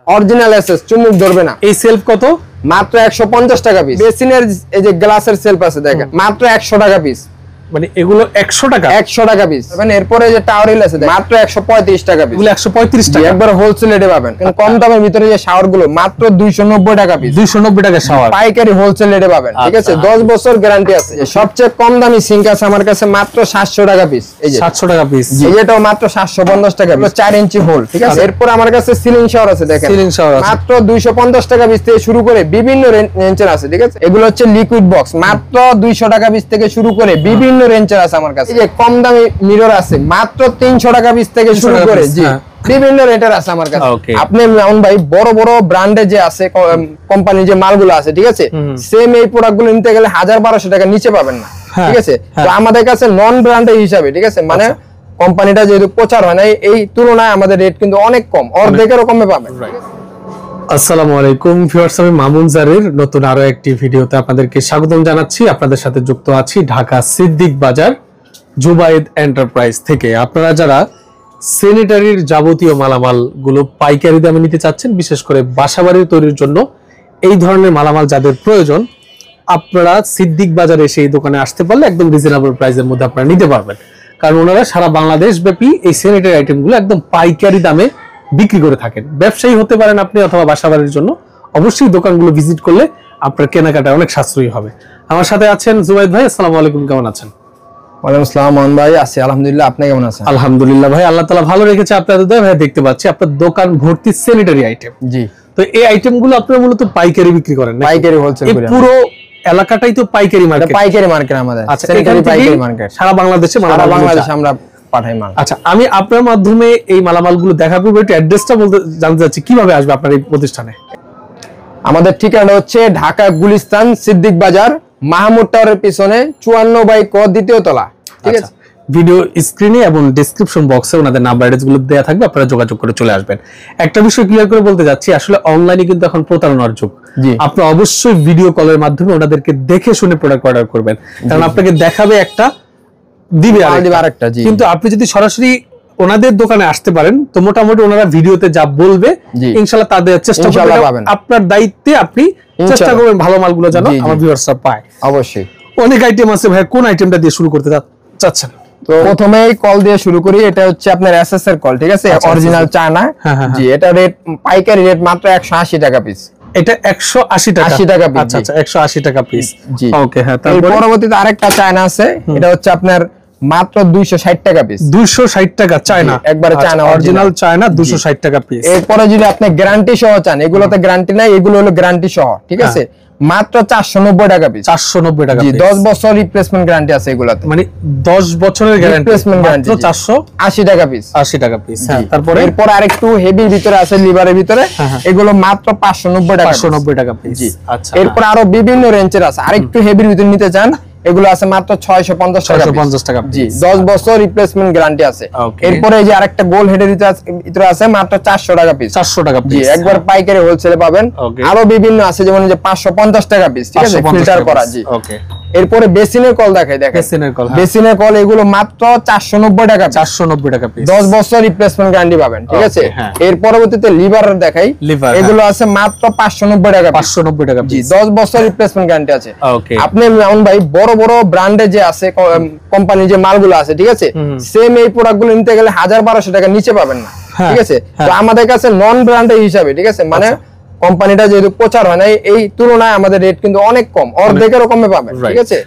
Original SS, চুমুক ধরবে না। এই সেলফ কত? মাত্র 150 টাকা পিস। বেসিনের এই যে গ্লাসের সেলফ আছে দেখেন, মাত্র 100 টাকা পিস। মানে এগুলো 100 টাকা? 100 টাকা পিস। মানে এরপরে যে টাওয়ারিল আছে মাত্র 135 টাকা পিস। এগুলো 135 টাকা একবার হোলসেল রেটে পাবেন। কম দামের ভিতরে যে শাওয়ার গুলো মাত্র 290 টাকা পিস। 290 টাকা শাওয়ার পাইকারি হোলসেল রেটে পাবেন, ঠিক আছে? 10 বছর গ্যারান্টি আছে। সবচেয়ে কম দামি সিঙ্ক আছে আমার কাছে মাত্র 700 টাকা পিস। এই যে 700 টাকা পিস, এটাও মাত্র 750 টাকা পিস, 4 ইঞ্চি হোল, ঠিক আছে? এরপর আমার কাছে সিলিং শাওয়ার আছে দেখেন, সিলিং শাওয়ার আছে মাত্র 250 টাকা পিস থেকে শুরু করে বিভিন্ন রেঞ্জের আছে, ঠিক আছে? এগুলো হচ্ছে লিকুইড বক্স, মাত্র 200 টাকা পিস থেকে শুরু করে বিভিন্ন রেঞ্জের আছে আমার কাছে। এই যে কম দামি মিরর আছে মাত্র 300 টাকা পিস থেকে শুরু করে, জি বিভিন্ন রেটের আছে আমার কাছে। আপনি মামুন ভাই বড় বড় ব্র্যান্ডে যে আছে কোম্পানি যে মালগুলো আছে, ঠিক আছে, সেম এই প্রোডাক্টগুলো নিতে গেলে 1000-1200 টাকা নিচে পাবেন না, ঠিক আছে? তো আমাদের কাছে নন ব্র্যান্ডের হিসাবে, ঠিক আছে, মানে কোম্পানিটা যেহেতু প্রচার হয় না, এই তুলনায় আমাদের রেট কিন্তু অনেক কম, অর্ধেকেরও কমে পাবেন। আসসালামু আলাইকুম ভিউয়ার্স, আমি মামুন জারির নতুন আরো একটি ভিডিওতে আপনাদেরকে স্বাগতম জানাচ্ছি। আপনাদের সাথে যুক্ত আছি ঢাকা সিদ্দিক বাজার জুবায়েদ এন্টারপ্রাইজ থেকে। আপনারা যারা স্যানিটারির যাবতীয় মালামাল গুলো পাইকারি দামে নিতে চাচ্ছেন, বিশেষ করে বাসাবাড়ি তৈরির জন্য এই ধরনের মালামাল যাদের প্রয়োজন, আপনারা সিদ্দিক বাজারে সেই দোকানে আসতে পারলে একদম রিজনেবল প্রাইসের মধ্যে আপনারা নিতে পারবেন। কারণ ওনারা সারা বাংলাদেশ ব্যাপী এই স্যানিটারি আইটেমগুলো একদম পাইকারি দামে বিক্রি করে থাকেন। ব্যবসায়ী হতে পারেন আপনি অথবা বাসাবাড়ির জন্য, অবশ্যই দোকানগুলো ভিজিট করলে আপনার কেনাকাটা অনেক সাশ্রয়ী হবে। আমার সাথে আছেন জুবায়েদ ভাই। আসসালামু আলাইকুম, কেমন আছেন? ওয়ালাইকুম আসসালাম মান ভাই, আছি আলহামদুলিল্লাহ। আপনি কেমন আছেন? আলহামদুলিল্লাহ ভাই, আল্লাহ তাআলা ভালো রেখেছে আপনাদের দয়া। ভাই দেখতে পাচ্ছি আপনার দোকান ভর্তি স্যানিটারি আইটেম। জি, তো এই আইটেমগুলো আপনারা মূলত পাইকারি বিক্রি করেন না? পাইকারি হোলসেল করি। পুরো এলাকাটাই তো পাইকারি মার্কেট। পাইকারি মার্কেট আমাদের, স্যানিটারি পাইকারি মার্কেট। সারা বাংলাদেশে আমরা পাঠাই মাল। আচ্ছা, আমি আপনার মাধ্যমে এই মালামালগুলো দেখাবো, একটু অ্যাড্রেসটা বলতে জানতে চাচ্ছি, কিভাবে আসবে আপনার এই প্রতিষ্ঠানে? আমাদের ঠিকানা হচ্ছে ঢাকা গুলিস্তান সিদ্দিক বাজার মাহমুদ টাওয়ারের পিছনে 54/ক দ্বিতীয় তলা, ঠিক আছে? ভিডিও স্ক্রিনে এবং ডেসক্রিপশন বক্সে ওনাদের নাম্বার অ্যাড্রেস গুলো দেয়া থাকবে, আপনারা যোগাযোগ করে চলে আসবেন। একটা বিষয় ক্লিয়ার করে বলতে যাচ্ছি, আসলে অনলাইনে কিন্তু এখন প্রতারণার যুগ। আপনি অবশ্যই ভিডিও কলের মাধ্যমে ওনাদেরকে দেখে শুনে প্রোডাক্ট অর্ডার করবেন, কারণ আপনাকে দেখাবে একটা, দিবে আরেকটা। কিন্তু আপনি যদি সরাসরি ওনাদের দোকানে আসতে পারেন, তো মোটামুটি ওনারা ভিডিওতে যা বলবে ইনশাআল্লাহ তাদের চেষ্টা করবেন, আপনার দায়িত্বে আপনি চেষ্টা করবেন ভালো মালগুলো যেন আমার ভিউয়ার্সরা পায়। অবশ্যই অনেক আইটেম আছে ভাই, কোন আইটেমটা দিয়ে শুরু করতে চাচ্ছেন? তো প্রথমেই কল দিয়ে শুরু করি। এটা হচ্ছে আপনার এসএস এর কল, ঠিক আছে? Original China. জি, এটা রেট পাইকারি রেট মাত্র 180 টাকা পিস। এটা 180 টাকা? 80 টাকা পিস। আচ্ছা, 180 টাকা পিস। জি, ওকে। হ্যাঁ, তারপর পরবর্তীতে আরেকটা চায়না আছে, এটা হচ্ছে আপনার মাত্র 260 টাকা পিস। 260 টাকা চায়না, একবারে চায়না অরিজিনাল চায়না, 260 টাকা পিস। এরপরে যদি আপনি গ্যারান্টি সহ চান, এগুলোতে গ্যারান্টি নাই, এগুলো হলো গ্যারান্টি সহ, ঠিক আছে? মাত্র 490 টাকা পিস। 490 টাকা পিস। 10 বছর রিপ্লেসমেন্ট গ্যারান্টি আছে এগুলাতে। মানে 10 বছরের গ্যারান্টি, রিপ্লেসমেন্ট গ্যারান্টি। 480 টাকা পিস। 80 টাকা পিস। হ্যাঁ, তারপরে এরপর আরেকটু হেভির ভিতরে আছে, লিভারের ভিতরে, এগুলো মাত্র 590 টাকা। 590 টাকা পিস। আচ্ছা, এরপর আরো বিভিন্ন রেঞ্জের আছে, আরেকটু হেভির ভিতরে নিতে চান, এগুলো আছে মাত্র 650 টাকা। জি, 10 বছর রিপ্লেসমেন্ট গ্যারান্টি আছে। এরপরে এই যে আরেকটা গোল হেডের ভিতরে আছে মাত্র 400 টাকা পিস। 400 টাকা পিস। জি, একবার পাইকারি হোলসেলে পাবেন। আরো বিভিন্ন আছে, যেমন যে 550 টাকা পিস, ঠিক আছে? ফিল্টার করা। জি, ওকে। এরপরে বেসিনের কল দেখাই, দেখেন বেসিনের কল, এগুলো মাত্র 490 টাকা। 490 টাকা পিস। 10 বছর রিপ্লেসমেন্ট গ্যারান্টি পাবেন, ঠিক আছে? এর পরবর্তীতে লিভার দেখাই, এগুলো আছে মাত্র 590 টাকা। 590 টাকা পিস। জি, 10 বছর রিপ্লেসমেন্ট গ্যারান্টি আছে। আপনি মামুন ভাই বড় বড় ব্র্যান্ডে যে আছে কোম্পানি যে মালগুলো আছে, ঠিক আছে, সেম এই প্রোডাক্টগুলো নিতে গেলে 1000-1200 টাকা নিচে পাবেন না, ঠিক আছে? তো আমাদের কাছে নন ব্র্যান্ডের হিসাবে, ঠিক আছে, মানে কোম্পানিটা যেহেতু প্রচার হয় না, এই তুলনায় আমাদের রেট কিন্তু অনেক কম, অর্ধেকেরও কমে পাবেন, ঠিক আছে?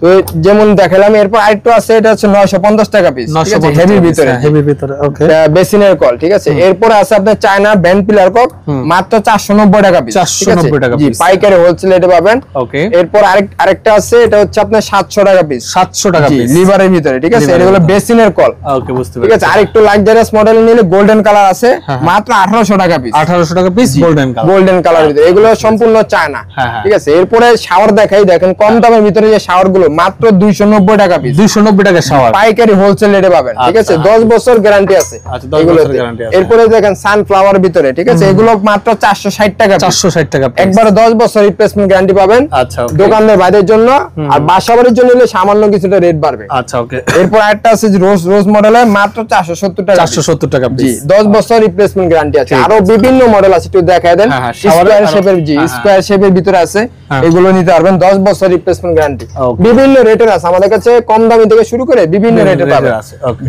তো যেমন দেখালাম, এরপর আরেকটু আছে, এটা হচ্ছে 950 টাকা পিস, ঠিক আছে? হেভির ভিতরে, হেভির ভিতরে, ওকে। বেসিনের কল, ঠিক আছে? এরপর আছে আপনার চায়না ব্যান্ড পিলার কক, মাত্র 490 টাকা পিস। 490 টাকা পিস। জি, পাইকারি হোলসেল রেটে পাবেন, ওকে। এরপর আরেকটা আছে, এটা হচ্ছে আপনার 700 টাকা পিস। 700 টাকা পিস, লিভারের ভিতরে, ঠিক আছে? এটা হলো বেসিনের কল, ওকে, বুঝতে পেরেছি। ঠিক আছে, আরেকটু লাক্সারিয়াস মডেল নিলে গোল্ডেন কালার আছে, মাত্র 1800 টাকা পিস। 1800 টাকা piece, golden colour. Golden colour ভিতরে, এগুলো সম্পূর্ণ চায়না। ঠিক আছে, এরপরে শাওয়ার দেখাই, দেখেন কম দামের ভিতরে যে শাওয়ার গুলো মাত্র 290 টাকা পিস। 290 টাকা শাওয়ার, পাইকারি হোলসেল রেটে পাবেন। ঠিক আছে, 10 বছর গ্যারান্টি আছে এগুলোতে। এরপরে দেখেন সানফ্লাওয়ার ভিতরে, ঠিক আছে, এগুলো মাত্র 460 টাকা। 460 টাকা একবারে 10 বছর রিপ্লেসমেন্ট গ্যারান্টি পাবেন। আচ্ছা, দোকানদার বাইরের জন্য, আর বাসাবাড়ির জন্য নিলে সামান্য কিছুটা রেট বাড়বে। আচ্ছা, ওকে। এরপর একটা আছে রোজ মডেলের, মাত্র 470 টাকা। 470 টাকা জি, 10 বছর রিপ্লেসমেন্ট গ্যারান্টি আছে। আরো বিভিন্ন মডেল আছে, একটু দেখায় দেন। স্কয়ার শেপের, জি স্কয়ার শেপের ভিতরে আছে, এগুলো নিতে পারবেন, 10 বছর রিপ্লেসমেন্ট গ্যারান্টি। বিভিন্ন রেটের আছে আমাদের কাছে, কম দামি থেকে শুরু করে বিভিন্ন রেটের পাবেন।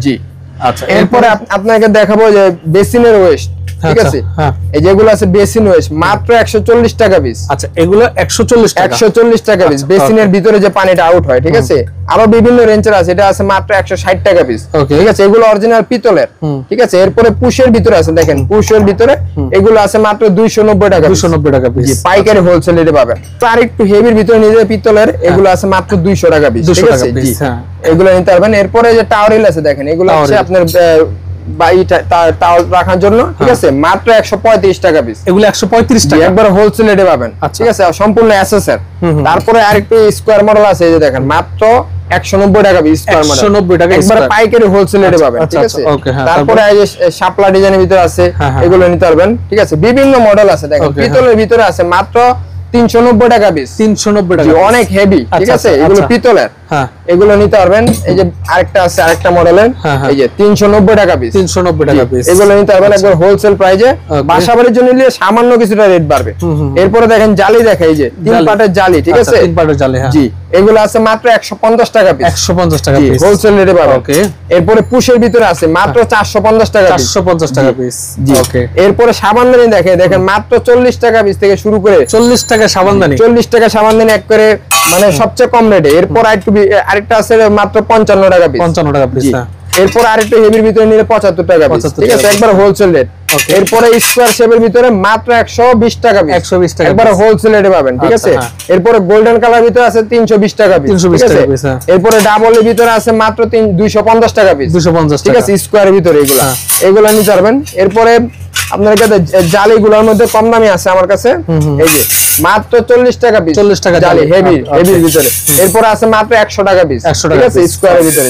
জি, আচ্ছা। এরপরে আপনাকে দেখাবো যে বেসিনের ওয়েস্ট। ঠিক আছে, এই যেগুলো আছে বেসিন ওয়েস্ট, মাত্র 140 টাকা পিস। আচ্ছা, এগুলো 140 টাকা। 140 টাকা পিস, বেসিনের ভিতরে যে পানিটা আউট হয়। ঠিক আছে, আরো বিভিন্ন রেঞ্জের আছে, এটা আছে মাত্র 160 টাকা পিস। ঠিক আছে, এগুলো অরিজিনাল পিতলের। ঠিক আছে, এরপরে পুশের ভিতরে আছে, দেখেন পুশের ভিতরে এগুলো আছে মাত্র 290 টাকা। 290 টাকা পিস, পাইকারি হোলসেল রেটে পাবেন। আর একটু হেভির ভিতরে নিজে পিতলের, এগুলো আছে মাত্র 200 টাকা পিস। ঠিক আছে, এগুলো নিতে পারবেন। এরপরে যে টাওয়ারিল আছে, দেখেন এগুলো হচ্ছে আপনার টাওয়াল রাখার জন্য। ঠিক আছে, মাত্র 135 টাকা পিস। এগুলো 135 টাকা, একবার হোলসেল রেটে পাবেন। ঠিক আছে, সম্পূর্ণ এসএসআর। তারপরে আরেকটু স্কয়ার মডেল আছে, এই যে দেখেন মাত্র 190 টাকা পিস। স্কয়ার মডেল 190 টাকা, একবার পাইকারি হোলসেল রেটে পাবেন। ঠিক আছে, তারপরে এই যে শাপলা ডিজাইনের ভিতরে আছে, এগুলো নিতে পারবেন। ঠিক আছে, বিভিন্ন মডেল আছে, দেখেন পিতলের ভিতরে আছে মাত্র 390 টাকা পিস। 390 টাকা, অনেক হেভি। ঠিক আছে, এগুলো পিতলের, এগুলো নিতে পারবেন। এই যে আরেকটা আছে, আরেকটা মডেলের, এই যে 390 টাকা পিস। 390 টাকা পিস, এগুলো নিতে পারবেন একবার হোলসেল প্রাইসে। বাসাবাড়ির জন্য নিলে সামান্য কিছুটা রেট বাড়বে। এরপরে দেখেন জালি দেখাই, যে 3 পাটের জালি। ঠিক আছে, 3 পাটের জালি, জি, এগুলো আছে মাত্র 150 টাকা পিস। 150 টাকা পিস, হোলসেল রেটে পাবেন। ওকে। এরপরে পুশের ভিতরে আছে মাত্র 450 টাকা পিস। 450 টাকা পিস, ওকে। এরপরে সাবানদানি দেখেন মাত্র 40 টাকা পিস থেকে শুরু করে 40 টাকা সাবানদানি, 40 টাকা সাবানদানি এক করে, মানে সবচেয়ে কম রেটে। এরপর আরেকটা আছে মাত্র 55 টাকা পিস। 55 টাকা পিস। এরপর আরেকটু হেভির ভিতরে নিলে 75 টাকা পিস। ঠিক আছে, একবার হোলসেল রেট। এরপরে স্কয়ার শেপের ভিতরে মাত্র 120 টাকা পিস। 120 টাকা, একবার হোলসেল রেটে পাবেন। ঠিক আছে, এরপরে গোল্ডেন কালার ভিতরে আছে 320 টাকা পিস। 320 টাকা পিস। এরপরে ডাবলের ভিতরে আছে মাত্র 250 টাকা পিস। 250 টাকা, ঠিক আছে, স্কয়ারের ভিতরে এগুলো নিতে পারবেন। এরপরে আপনার কাছে জালিগুলোর মধ্যে কম দামি আছে আমার কাছে, এই যে মাত্র 40 টাকা পিস। 40 টাকা জালি, হেভির ভিতরে। এরপরে আছে মাত্র 100 টাকা পিস। ঠিক আছে, স্কয়ারের ভিতরে,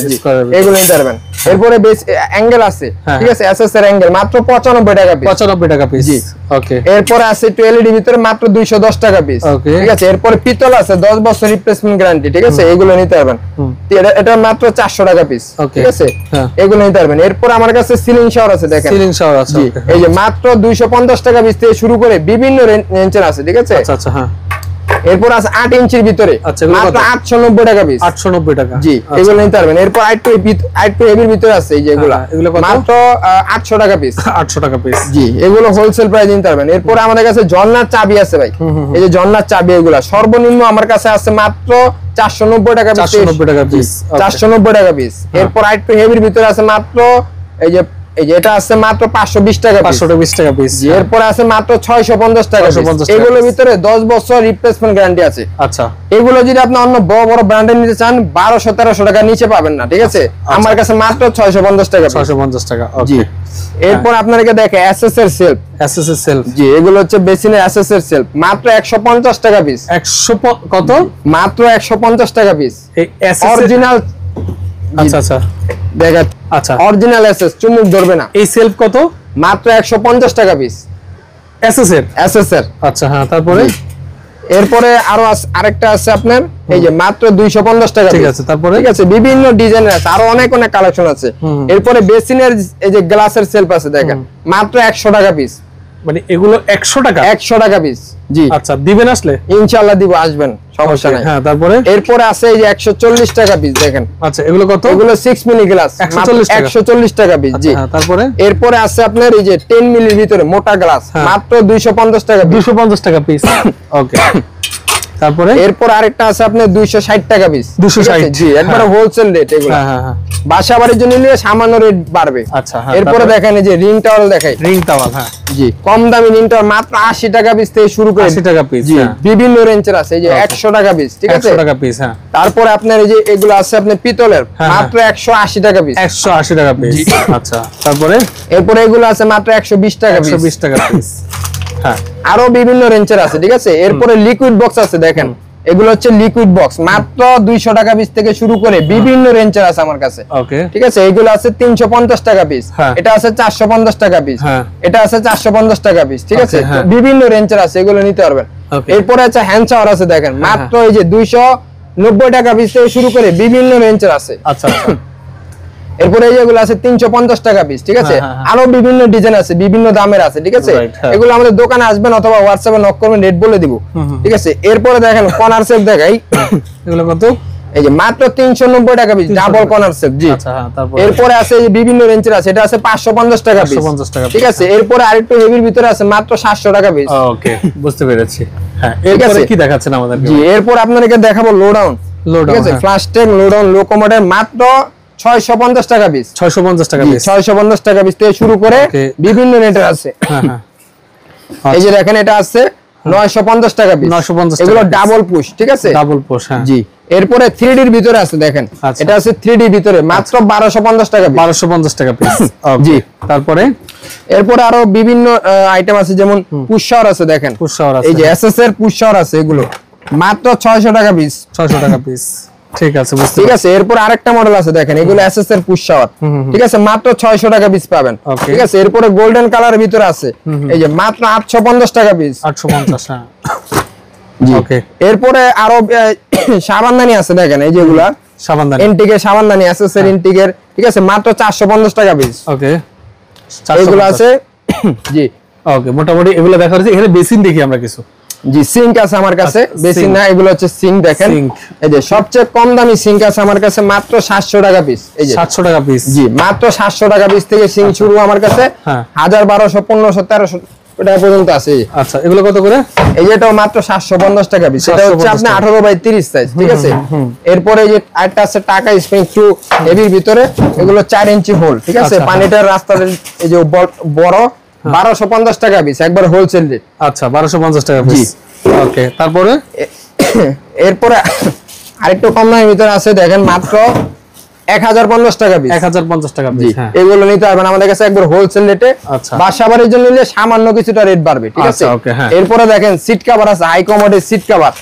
এগুলো নিতে পারবেন। এরপরে বেস অ্যাঙ্গেল আছে, ঠিক আছে, এসএসআর অ্যাঙ্গেল মাত্র 95 টাকা পিস। 95 টাকা পিস, জি, ওকে। এরপরে আছে একটু এলইডি ভিতরে মাত্র 210 টাকা পিস। ঠিক আছে, এরপরে পিতল আছে 10 বছর রিপ্লেসমেন্ট গ্যারান্টি। ঠিক আছে, এগুলো নিতে পারবেন। এটা মাত্র 400 টাকা পিস। ঠিক আছে, এগুলো নিতে পারবেন। এরপর আমার কাছে সিলিং শাওয়ার আছে, দেখেন সিলিং শাওয়ার আছে, এই যে মাত্র 250 টাকা পিস থেকে শুরু করে বিভিন্ন রেঞ্জের আছে। ঠিক আছে, আচ্ছা আচ্ছা, হ্যাঁ। এরপর আছে 8 ইঞ্চির ভিতরে, মাত্র 890 টাকা পিস। 890 টাকা, জি, এগুলো নিতে পারবেন। এরপর আরেকটু হেভির ভিতরে আছে, এই যে এগুলো মাত্র 800 টাকা পিস। 800 টাকা পিস, জি, এগুলো হোলসেল প্রাইস নিতে পারবেন। এরপর আমাদের কাছে ঝর্ণার চাবি আছে ভাই, এই যে ঝর্ণার চাবি, এগুলো সর্বনিম্ন আমার কাছে আছে মাত্র 490 টাকা পিস। 490 টাকা পিস, 490 টাকা পিস। এরপর আরেকটু হেভির ভিতরে আছে মাত্র এই যে এটা আছে মাত্র 520 টাকা, 520 টাকা পিস। এরপর আছে মাত্র 650 টাকা। এগুলোর ভিতরে 10 বছর রিপ্লেসমেন্ট গ্যারান্টি আছে। আচ্ছা, এগুলো যদি আপনি অন্য বড় বড় ব্র্যান্ডের নিতে চান 1200-1300 টাকা নিচে পাবেন না। ঠিক আছে, আমার কাছে মাত্র 650 টাকা, 650 টাকা, জি। এরপর আপনাদেরকে দেখে এসএসআর সেলফ, এসএসআর সেলফ, জি, এগুলো হচ্ছে বেসিনের এসএসআর সেলফ, মাত্র 150 টাকা পিস। 100 কত? মাত্র 150 টাকা পিস। এই অরিজিনাল, আচ্ছা আচ্ছা, দেখেন, আচ্ছা, অরিজিনাল এসএস, চুমুক ধরবে না। এই সেলফ কত? মাত্র 150 টাকা পিস, এসএসআর। আচ্ছা, হ্যাঁ। তারপরে এরপরে আরো আরেকটা আছে আপনার, এই যে মাত্র 250 টাকা। ঠিক আছে, তারপরে ঠিক আছে, বিভিন্ন ডিজাইনের আছে, আরো অনেক অনেক কালেকশন আছে। এরপরে বেসিনের এই যে গ্লাসের সেলফ আছে, দেখেন মাত্র 100 টাকা পিস। মানে এগুলো 100 টাকা, 100 টাকা পিস, জি। আচ্ছা, দিবেন আসলে? ইনশাআল্লাহ দিব, আসবেন, সমস্যা নাই। হ্যাঁ, তারপরে এরপরে আছে এই যে 140 টাকা পিস, দেখেন। আচ্ছা, এগুলো কত? এগুলো 6 মিলি গ্লাস, 140 টাকা পিস, জি। তারপরে এরপরে আছে আপনার এই যে 10 মিলির ভিতরে মোটা গ্লাস, মাত্র 250 টাকা, 250 টাকা পিস, ওকে। তারপরে এরপর আরেকটা আছে আপনার 260 টাকা পিস, 260, জি, একবারে হোলসেল রেট এগুলো। হ্যাঁ হ্যাঁ, বাসা বাড়ির জন্য নিলে সামান্য রেট বাড়বে। আচ্ছা, হ্যাঁ। এরপরে দেখেন এই যে রিং টাওয়াল দেখাই, রিং টাওয়াল, হ্যাঁ, জি, কম দামি রিং টাওয়াল মাত্র 80 টাকা পিস থেকে শুরু করে 80 টাকা পিস, জি, বিভিন্ন রেঞ্জের আছে, এই যে 100 টাকা পিস। ঠিক আছে, 100 টাকা পিস, হ্যাঁ। তারপরে আপনার এই যে এগুলো আছে আপনার পিতলের, মাত্র 180 টাকা পিস, 180 টাকা পিস, আচ্ছা। তারপরে এরপরে এগুলো আছে মাত্র 120 টাকা পিস, 120 টাকা পিস। হ্যাঁ আরো বিভিন্ন রেঞ্জের আছে, ঠিক আছে। এরপরে লিকুইড বক্স আছে দেখেন, এগুলো হচ্ছে লিকুইড বক্স, মাত্র 200 টাকা পিস থেকে শুরু করে বিভিন্ন রেঞ্জের আছে আমার কাছে, ওকে ঠিক আছে। এগুলো আছে 350 টাকা পিস, এটা আছে 450 টাকা পিস, এটা আছে 450 টাকা পিস, ঠিক আছে। বিভিন্ন রেঞ্জের আছে, এগুলো নিতে পারবেন। এরপরে আছে হ্যান্ড শাওয়ার আছে দেখেন, মাত্র এই যে 290 টাকা পিস থেকে শুরু করে বিভিন্ন রেঞ্জের আছে। আচ্ছা আচ্ছা। এরপরে এইগুলো আছে 350 টাকা পিস, ঠিক আছে। আরো বিভিন্ন ডিজাইন আছে, বিভিন্ন দামের আছে, ঠিক আছে। এগুলো আমাদের দোকানে আসবেন অথবা হোয়াটসঅ্যাপে নক করবেন, রেট বলে দিব, ঠিক আছে। এরপরে দেখেন কর্নার সেট দেখাই, এগুলো কত? এই যে মাত্র 390 টাকা পিস ডাবল কর্নার সেট। জি আচ্ছা হ্যাঁ। তারপর এরপরে আছে এই বিভিন্ন রেঞ্জের আছে, এটা আছে 550 টাকা পিস, 550 টাকা, ঠিক আছে। এরপরে আরেকটু হেভির ভিতরে আছে মাত্র 700 টাকা পিস। ওকে বুঝতে পেরেছি। হ্যাঁ এরপরে কি দেখাচ্ছেন আমাদেরকে? জি এরপর আপনাদেরকে দেখাবো লো ডাউন, ঠিক আছে। ফ্লাস্টেক লো ডাউন লোকো মডেল মাত্র 650 টাকা পিস, 650 টাকা পিস, 650 টাকা পিস থেকে শুরু করে বিভিন্ন রেটের আছে। হ্যাঁ হ্যাঁ। এই যে দেখেন এটা আছে 950 টাকা পিস, 950 টাকা, এগুলো ডাবল পুশ, ঠিক আছে, ডাবল পুশ। হ্যাঁ জি। এরপরে 3D এর ভিতরে আছে দেখেন, এটা আছে 3D ভিতরে মাত্র 1250 টাকা পিস, 1250 টাকা পিস। জি। তারপরে এরপরে আরো বিভিন্ন আইটেম আছে, যেমন পুশ শাওয়ার আছে দেখেন, পুশ শাওয়ার আছে, এই যে এসএস এর পুশ শাওয়ার আছে, এগুলো মাত্র 600 টাকা পিস, 600 টাকা পিস, ঠিক আছে বুঝতে, ঠিক আছে। এরপর আরেকটা মডেল আছে দেখেন, এগুলো এসএস এর পুশ শাওয়ার, ঠিক আছে, মাত্র 600 টাকা পিস পাবেন, ঠিক আছে। এরপরে গোল্ডেন কালারের ভিতরে আছে, এই যে মাত্র 850 টাকা পিস, 850। হ্যাঁ ওকে। এরপরে আরো সাবানদানি আছে দেখেন, এই যেগুলা সাবানদানি, ইন্টিকের সাবানদানি এসএস এর ইন্টিকের, ঠিক আছে, মাত্র 450 টাকা পিস। ওকে এগুলো আছে, জি ওকে। মোটামুটি এগুলো দেখা যাচ্ছে। এখানে বেসিন দেখি আমরা কিছু, জি সিঙ্ক আছে আমার কাছে, বেসিন না, এগুলো হচ্ছে সিঙ্ক দেখেন। এই যে সবচেয়ে কম দামি সিঙ্ক আছে আমার কাছে মাত্র 700 টাকা পিস, এই যে 700 টাকা পিস, জি মাত্র 700 টাকা পিস থেকে সিঙ্ক শুরু আমার কাছে, 1000 1200 1500 1300 টাকা পর্যন্ত আছে। আচ্ছা এগুলো কত করে? এই যে এটাও মাত্র 750 টাকা পিস, এটা হচ্ছে আপনি 18 বাই 30 সাইজ, ঠিক আছে। এরপরে এই যে আরেকটা আছে টাকা স্প্রিং টু হেভির ভিতরে, এগুলো 4 ইঞ্চি হোল, ঠিক আছে। পানিটার রাস্তার এই যে বড় 1250 টাকা পিস, একবার হোলসেল রেট। আচ্ছা 1250 টাকা পিস, ওকে। তারপরে এরপরে আরেকটু কম দামের ভিতরে আছে দেখেন, মাত্র 1050 টাকা পিস, 1050 টাকা পিস। হ্যাঁ এগুলো নিতে পারবেন আমাদের কাছে একবার হোলসেল রেটে। আচ্ছা বাসাবাড়ির জন্য নিলে সামান্য কিছুটা রেট বাড়বে, ঠিক আছে। এরপরে দেখেন সিট কভার আছে, হাই কমোডের সিট কভার,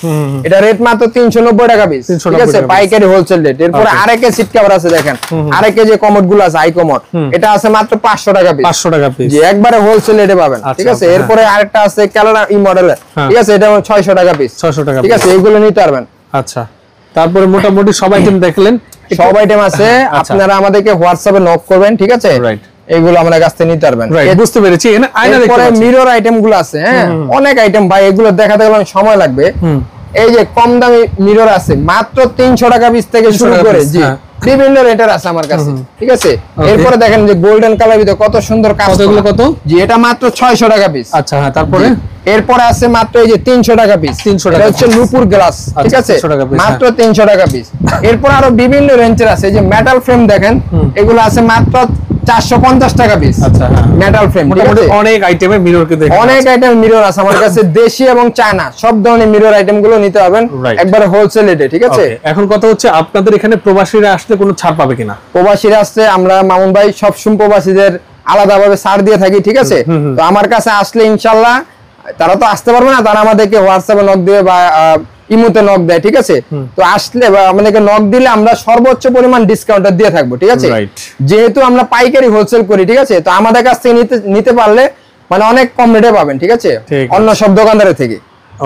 এটা রেট মাত্র 390 টাকা পিস, ঠিক আছে, পাইকারি হোলসেল রেট। এরপরে আরেকে সিট কভার আছে দেখেন, আরেকে যে কমোড গুলো আছে হাই কমোড, এটা আছে মাত্র 500 টাকা পিস, 500 টাকা পিস, জি একবারে হোলসেল রেটে পাবেন, ঠিক আছে। এরপরে আরেকটা আছে ক্যালোরা ই মডেলের, ঠিক আছে, এটা 600 টাকা পিস, 600 টাকা, ঠিক আছে, এগুলো নিতে পারবেন। আচ্ছা তারপরে মোটামুটি সব আইটেম দেখলেন, সব আইটেম আছে, আপনারা আমাদেরকে হোয়াটসঅ্যাপে নক করবেন, ঠিক আছে, রাইট। এগুলো আমাদের কাছ থেকে নিতে পারবেন, বুঝতে পেরেছি। আয়না দেখতে পাচ্ছি, মিরর আইটেম গুলো আছে, হ্যাঁ অনেক আইটেম ভাই, এগুলো দেখাতে গেলে সময় লাগবে। এই যে কম দামি মিরর আছে মাত্র 300 টাকা পিস থেকে শুরু করে, জি বিভিন্ন রেটের আছে আমার কাছে, ঠিক আছে। এরপরে দেখেন যে গোল্ডেন কালার ভিতরে কত সুন্দর কাজ, এগুলো কত? জি এটা মাত্র 600 টাকা পিস। আচ্ছা হ্যাঁ। তারপরে এরপরে আছে মাত্র এই যে 300 টাকা পিস, 300 টাকা, এটা হচ্ছে নুপুর গ্লাস, ঠিক আছে, মাত্র 300 টাকা পিস। এরপর আরো বিভিন্ন রেঞ্জের আছে, এই যে মেটাল ফ্রেম দেখেন, এগুলো আছে মাত্র 450 টাকা পিস। আচ্ছা হ্যাঁ মেটাল ফ্রেম, মোটামুটি অনেক আইটেমের মিরর কে দেখেন, অনেক আইটেম মিরর আছে আমার কাছে, দেশি এবং চায়না সব ধরনের মিরর আইটেম গুলো নিতে পারবেন একবারে হোলসেল রেটে, ঠিক আছে। এখন কথা হচ্ছে আপনাদের এখানে প্রবাসীরা আসলে কোনো ছাড় পাবে কিনা? প্রবাসীরা আসছে, আমরা মামুন ভাই সবসময় প্রবাসীদের আলাদাভাবে ছাড় দিয়ে থাকি, ঠিক আছে। তো আমার কাছে আসলে ইনশাআল্লাহ, তারা তো আসতে পারবে না, তারা আমাদেরকে হোয়াটসঅ্যাপে নক দিবে বা ইমোতে নক দেয়, ঠিক আছে। তো আসলে আমাদেরকে নক দিলে আমরা সর্বোচ্চ পরিমাণ ডিসকাউন্ট দিয়ে থাকবো, ঠিক আছে। যেহেতু আমরা পাইকারি হোলসেল করি, ঠিক আছে, তো আমাদের কাছ থেকে নিতে পারলে মানে অনেক কম রেটে পাবেন, ঠিক আছে, অন্য সব দোকানদারের থেকে।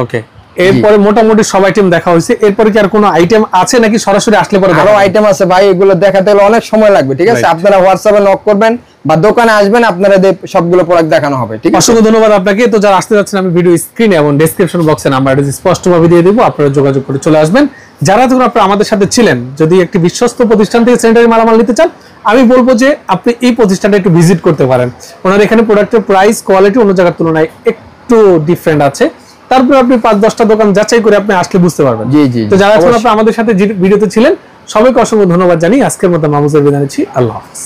ওকে। এরপরে মোটামুটি সব আইটেম দেখা হয়েছে, এরপরে কি আর কোনো আইটেম আছে নাকি সরাসরি আসলে পরে? আরো আইটেম আছে ভাই, এগুলো দেখাতে গেলে অনেক সময় লাগবে, ঠিক আছে। আপনারা হোয়াটসঅ্যাপে নক করবেন বা দোকানে আসবেন, আপনারা সবগুলো প্রোডাক্ট দেখানো হবে, ঠিক আছে। অসংখ্য ধন্যবাদ আপনাকে। তো যারা আসতে যাচ্ছেন, আমি ভিডিও স্ক্রিনে এবং ডেসক্রিপশন বক্সে নাম্বারটা স্পষ্টভাবে দিয়ে দেবো, আপনারা যোগাযোগ করে চলে আসবেন। যারা যখন আপনারা আমাদের সাথে ছিলেন, যদি একটি বিশ্বস্ত প্রতিষ্ঠান থেকে স্যানিটারি মালামাল নিতে চান, আমি বলবো যে আপনি এই প্রতিষ্ঠানটা একটু ভিজিট করতে পারেন। ওনার এখানে প্রোডাক্টের প্রাইস কোয়ালিটি অন্য জায়গার তুলনায় একটু ডিফারেন্ট আছে। তারপরে আপনি 5-10টা দোকান যাচাই করে আপনি আসলে বুঝতে পারবেন। জি জি। তো যারা আপনারা আমাদের সাথে ভিডিওতে ছিলেন, সবাইকে অসংখ্য ধন্যবাদ জানিয়ে আজকের মতো মামুজের বিদায় নিচ্ছি। আল্লাহ হাফেজ।